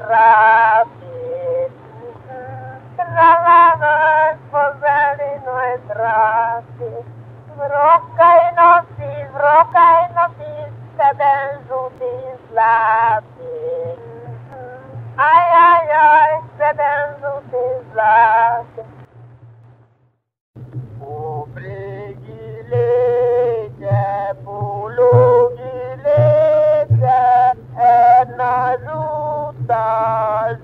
traffic. Trabajas por ver y no hay traffic. Broca y no se ven sus lápiz. Ai, se ven sus lápiz. Obrigilete, pulugilete, najuta,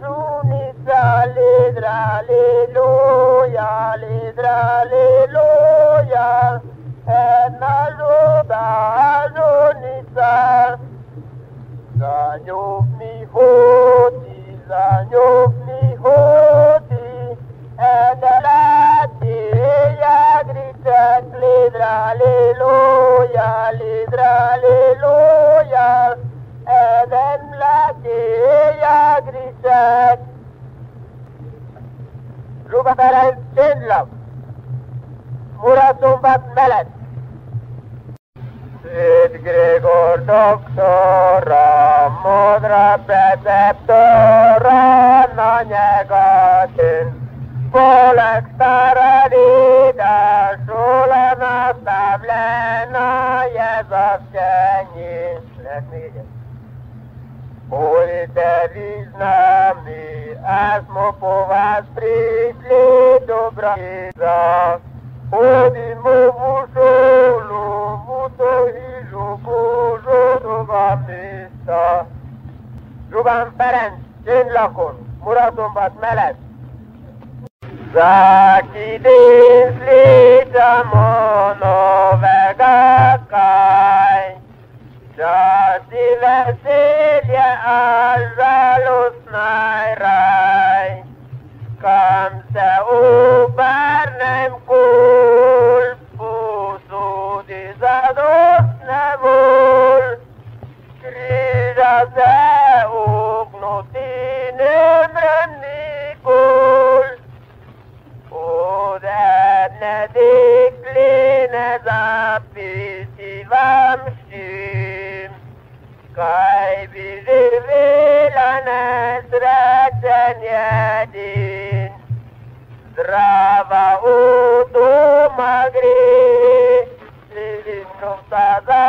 junita, ledra, aleluia, najuta, junita, zanyov mi hoti, edelati, yagritek, ledra, aleluia, edemlati, yagritek. Zsuba Ferenc tényleg, Muraszombat mellett. Szent Gregor doktora, modra preceptora, na njegotin, poleg stara lida, šola nastavljena je za včenji. Budite vi z nami, a smo po vas prišli dobra hiža. Hodimo v šolu, v to hižo Božo dobra mesta. Zsuban Ferenc, Csénylakon, Muraszombat mellett. Zakidézli Csamono Vegakaj, Csati veselje a žalostnaj raj, kam se obrnem kol, posudi zadostne vol, križa se ognuti nemrem nikol. Oderne dekline zapisi vam šim, kaj bi živela nesrečen jedin. Zdrava od doma gre, živim novca za